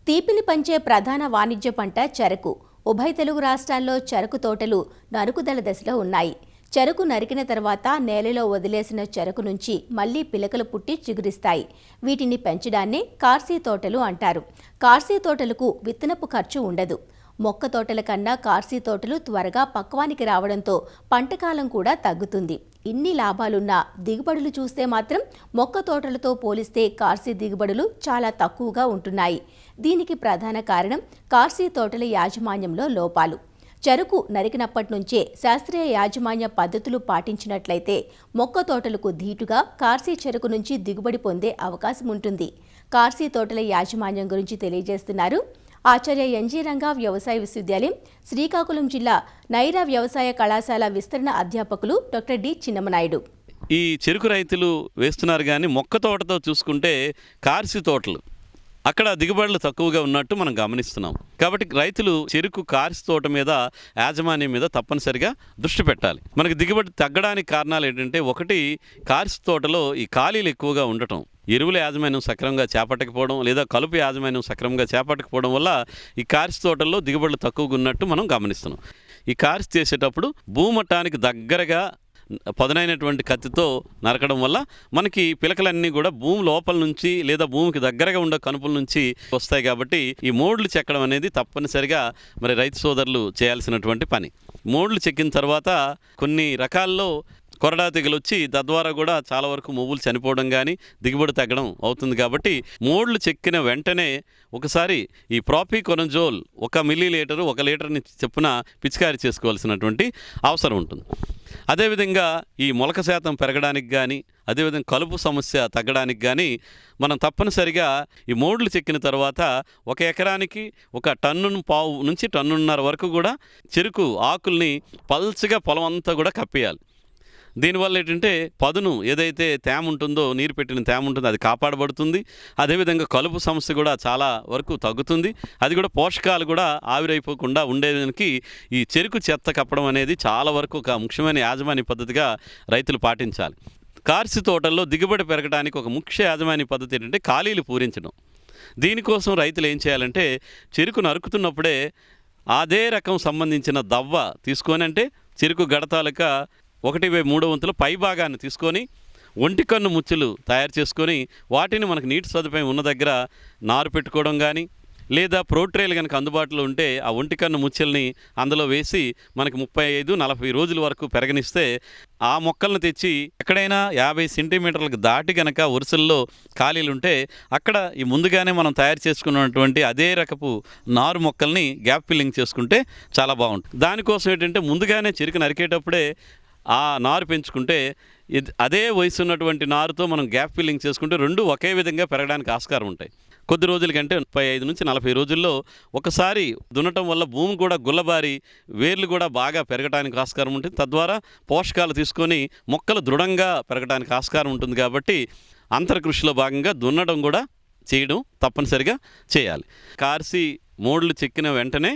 తీపిని పంచే ప్రధాన వాణిజ్య పంట చెరకు. ఉభయ తెలుగు రాష్ట్రాల్లో చెరకు తోటలు నరుకుదల దశలో ఉన్నాయి. చెరకు నరికిన తర్వాత నేలలో వదిలేసిన చెరకు నుంచి మళ్లీ పిలకలు పుట్టి చిగురిస్తాయి. వీటిని పెంచడాన్నే కార్సీ తోటలు అంటారు. కార్సీ తోటలకు విత్తనపు ఖర్చు ఉండదు. మొక్క తోటల కన్నా కార్సీ తోటలు త్వరగా పక్వానికి రావడంతో పంటకాలం కూడా తగ్గుతుంది. ఇన్ని లాభాలున్నా దిగుబడులు చూస్తే మాత్రం మొక్క తోటలతో పోలిస్తే కార్సీ దిగుబడులు చాలా తక్కువగా ఉంటున్నాయి. దీనికి ప్రధాన కారణం కార్సీ తోటల యాజమాన్యంలో లోపాలు. చెరకు నరికినప్పటి నుంచే శాస్త్రీయ యాజమాన్య పద్ధతులు పాటించినట్లయితే మొక్క తోటలకు ధీటుగా కార్సీ చెరకు నుంచి దిగుబడి పొందే అవకాశం ఉంటుంది. కార్సీ తోటల యాజమాన్యం గురించి తెలియజేస్తున్నారు ఆచార్య ఎన్జీ రంగా వ్యవసాయ విశ్వవిద్యాలయం, శ్రీకాకుళం జిల్లా నైరా వ్యవసాయ కళాశాల విస్తరణ అధ్యాపకులు డాక్టర్ డి చిన్నమనాయుడు. ఈ చెరుకు రైతులు వేస్తున్నారు కానీ మొక్క తోటతో చూసుకుంటే కార్సీ తోటలు అక్కడ దిగుబడులు తక్కువగా ఉన్నట్టు మనం గమనిస్తున్నాం. కాబట్టి రైతులు చెరుకు కార్సీ తోట మీద యాజమాన్యం మీద తప్పనిసరిగా దృష్టి పెట్టాలి. మనకి దిగుబడి తగ్గడానికి కారణాలు ఏంటంటే, ఒకటి కార్సీ తోటలో ఈ ఖాళీలు ఎక్కువగా ఉండటం, ఎరువుల యాజమాన్యం సక్రమంగా చేపట్టకపోవడం లేదా కలుపు యాజమాన్యం సక్రమంగా చేపట్టకపోవడం వల్ల ఈ కార్సీ తోటల్లో దిగుబడులు తక్కువగా ఉన్నట్టు మనం గమనిస్తున్నాం. ఈ కార్సీ చేసేటప్పుడు భూమట్టానికి దగ్గరగా పదునైనటువంటి కత్తితో నరకడం వల్ల మనకి పిలకలన్నీ కూడా భూమి లోపల నుంచి లేదా భూమికి దగ్గరగా ఉండే కనుపుల నుంచి వస్తాయి. కాబట్టి ఈ మోడ్లు చెక్కడం అనేది తప్పనిసరిగా మరి రైతు సోదరులు చేయాల్సినటువంటి పని. మోడ్లు చెక్కిన తర్వాత కొన్ని రకాల్లో కొరడా తెగులు వచ్చి తద్వారా కూడా చాలా వరకు మొవ్వులు చనిపోవడం కానీ దిగుబడి తగ్గడం అవుతుంది. కాబట్టి మోడ్లు చెక్కిన వెంటనే ఒకసారి ఈ ప్రాపికొనజోల్ 1 మిల్లీలీటరు 1 లీటర్ని చెప్పున పిచికారీ చేసుకోవాల్సినటువంటి అవసరం ఉంటుంది. అదేవిధంగా ఈ మొలక శాతం పెరగడానికి కానీ, అదేవిధంగా కలుపు సమస్య తగ్గడానికి కానీ మనం తప్పనిసరిగా ఈ మోడ్లు చెక్కిన తర్వాత 1 ఎకరానికి 1.5 టన్ను నుంచి 1.5 టన్నుల వరకు కూడా చెరుకు ఆకుల్ని పల్చగా పొలం అంతా కూడా కప్పేయాలి. దీనివల్ల ఏంటంటే పదును ఏదైతే తేమ ఉంటుందో, నీరు పెట్టిన తేమ ఉంటుందో అది కాపాడబడుతుంది. అదేవిధంగా కలుపు సమస్య కూడా చాలా వరకు తగ్గుతుంది. అది కూడా పోషకాలు కూడా ఆవిరైపోకుండా ఉండేదానికి ఈ చెరుకు చెత్త కప్పడం అనేది చాలా వరకు ఒక ముఖ్యమైన యాజమాన్య పద్ధతిగా రైతులు పాటించాలి. కార్సీ తోటల్లో దిగుబడి పెరగడానికి ఒక ముఖ్య యాజమాన్య పద్ధతి ఏంటంటే ఖాళీలు పూరించడం. దీనికోసం రైతులు ఏం చేయాలంటే, చెరుకు నరుకుతున్నప్పుడే అదే రకం సంబంధించిన దవ్వ తీసుకొని, అంటే చెరుకు గడతాలక 1/3 వంతుల పై భాగాన్ని తీసుకొని ఒంటికన్ను ముచ్చులు తయారు చేసుకొని వాటిని మనకు నీటి సదుపాయం ఉన్న దగ్గర నారు పెట్టుకోవడం కానీ, లేదా ప్రోట్రేలు కనుక అందుబాటులో ఉంటే ఆ ఒంటికన్ను ముచ్చుల్ని అందులో వేసి మనకి 35-40 రోజుల వరకు పెరగనిస్తే ఆ మొక్కలను తెచ్చి ఎక్కడైనా 50 సెంటీమీటర్లకు దాటి కనుక వరుసల్లో ఖాళీలు ఉంటే అక్కడ ఈ ముందుగానే మనం తయారు చేసుకున్నటువంటి అదే రకపు నారు మొక్కల్ని గ్యాప్ ఫిల్లింగ్ చేసుకుంటే చాలా బాగుంటుంది. దానికోసం ఏంటంటే, ముందుగానే చెరుకు నరికేటప్పుడే ఆ నారు పెంచుకుంటే అదే వయసు ఉన్నటువంటి నారుతో మనం గ్యాప్ ఫిల్లింగ్ చేసుకుంటే రెండు ఒకే విధంగా పెరగడానికి ఆస్కారం ఉంటాయి. కొద్ది రోజుల కంటే 35-40 రోజుల్లో ఒకసారి దున్నటం వల్ల భూమి కూడా గుల్లబారి వేర్లు కూడా బాగా పెరగడానికి ఆస్కారం ఉంటుంది. తద్వారా పోషకాలు తీసుకొని మొక్కలు దృఢంగా పెరగడానికి ఆస్కారం ఉంటుంది. కాబట్టి అంతర్కృషిలో భాగంగా దున్నడం కూడా చేయడం తప్పనిసరిగా చేయాలి. కార్సీ మోడ్లు చెక్కిన వెంటనే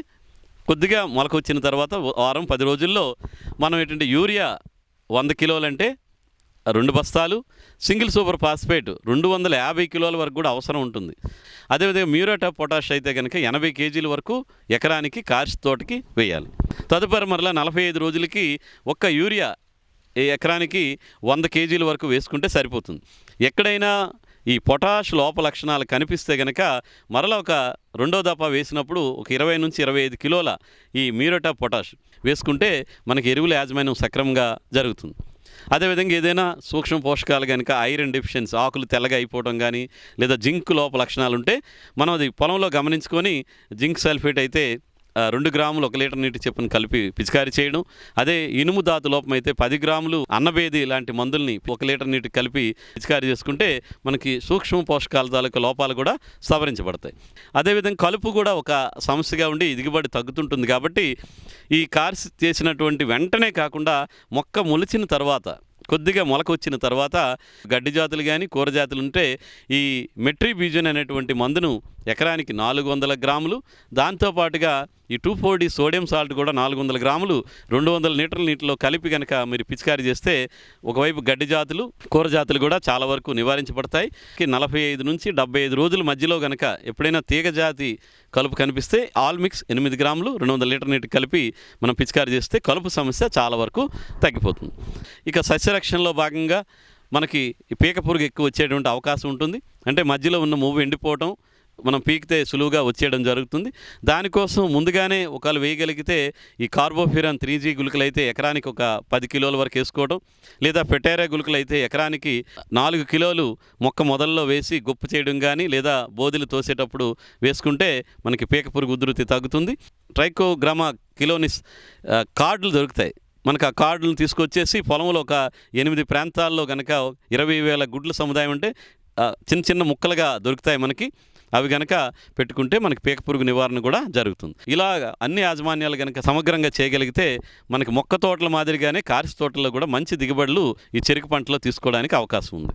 కొద్దిగా మొలక వచ్చిన తర్వాత 10 రోజుల్లో మనం ఏంటంటే యూరియా 100 కిలోలంటే 2 బస్తాలు, సింగిల్ సూపర్ ఫాస్ఫేట్ 250 కిలోల వరకు కూడా అవసరం ఉంటుంది. అదేవిధంగా మ్యూరేట్ ఆఫ్ పొటాష్ అయితే కనుక 80 కేజీల వరకు ఎకరానికి కార్సీ తోటకి వేయాలి. తదుపరి మరలా 45 రోజులకి ఒక్క యూరియా ఎకరానికి 100 కేజీల వరకు వేసుకుంటే సరిపోతుంది. ఎక్కడైనా ఈ పొటాష్ లోప లక్షణాలు కనిపిస్తే కనుక మరలా ఒక 2వ దఫా వేసినప్పుడు ఒక 20-25 కిలోల ఈ మ్యూరేట్ ఆఫ్ పొటాష్ వేసుకుంటే మనకి ఎరువుల యాజమాన్యం సక్రమంగా జరుగుతుంది. అదేవిధంగా ఏదైనా సూక్ష్మ పోషకాలు కనుక ఐరన్ డెఫిషియన్సీ, ఆకులు తెల్లగా అయిపోవడం కానీ, లేదా జింక్ లోప లక్షణాలు ఉంటే మనం అది పొలంలో గమనించుకొని జింక్ సల్ఫేట్ అయితే 2 గ్రాములు 1 లీటర్ నీటి చెప్పును కలిపి పిచికారీ చేయడం. అదే ఇనుము ధాతు లోపం అయితే 10 గ్రాములు అన్నబేది లాంటి మందుల్ని 1 లీటర్ నీటికి కలిపి పిచికారీ చేసుకుంటే మనకి సూక్ష్మ పోషకాల తాలూకు లోపాలు కూడా సవరించబడతాయి. అదేవిధంగా కలుపు కూడా ఒక సమస్యగా ఉండి దిగుబడి తగ్గుతుంటుంది. కాబట్టి ఈ కార్సీ చేసినటువంటి వెంటనే కాకుండా మొక్క మొలిచిన తర్వాత కొద్దిగా మొలక వచ్చిన తర్వాత గడ్డి జాతులు కానీ కూర జాతులు ఉంటే ఈ మెట్రిబీజన్ అనేటువంటి మందును ఎకరానికి 400 గ్రాములు, దాంతోపాటుగా ఈ 2,4-D సోడియం సాల్ట్ కూడా 400 గ్రాములు 200 లీటర్ల నీటిలో కలిపి కనుక మీరు పిచికారీ చేస్తే ఒకవైపు గడ్డి జాతులు కూర జాతులు కూడా చాలా వరకు నివారించబడతాయి. 45 నుంచి 75 రోజుల మధ్యలో కనుక ఎప్పుడైనా తీగ జాతి కలుపు కనిపిస్తే ఆల్ మిక్స్ 8 గ్రాములు 200 లీటర్ నీటికి కలిపి మనం పిచికారీ చేస్తే కలుపు సమస్య చాలా వరకు తగ్గిపోతుంది. ఇక సస్యరక్షణలో భాగంగా మనకి పీక పురుగు ఎక్కువ వచ్చేటువంటి అవకాశం ఉంటుంది. అంటే మధ్యలో ఉన్న మువ్వు ఎండిపోవటం, మనం పీకితే సులువుగా వచ్చేయడం జరుగుతుంది. దానికోసం ముందుగానే ఒకవేళ వేయగలిగితే ఈ కార్బోఫ్యూరాన్ 3G గుళికలు అయితే ఎకరానికి ఒక 10 కిలోల వరకు వేసుకోవడం, లేదా పెటేరియా గుళికలు అయితే ఎకరానికి 4 కిలోలు మొక్క మొదల్లో వేసి గుప్పు చేయడం కానీ, లేదా బోధులు తోసేటప్పుడు వేసుకుంటే మనకి పీక పురుగు ఉధృతి తగ్గుతుంది. ట్రైకోగ్రామా కిలోనిస్ కార్డులు దొరుకుతాయి. మనకు ఆ కార్డులను తీసుకొచ్చేసి పొలంలో ఒక 8 ప్రాంతాల్లో కనుక 20,000 గుడ్ల సముదాయం అంటే చిన్న చిన్న ముక్కలుగా దొరుకుతాయి మనకి. అవి కనుక పెట్టుకుంటే మనకి పీక పురుగు నివారణ కూడా జరుగుతుంది. ఇలా అన్ని యాజమాన్యాలు కనుక సమగ్రంగా చేయగలిగితే మనకి మొక్క తోటల మాదిరిగానే కార్సి తోటల్లో కూడా మంచి దిగుబడులు ఈ చెరుకు పంటలో తీసుకోవడానికి అవకాశం ఉంది.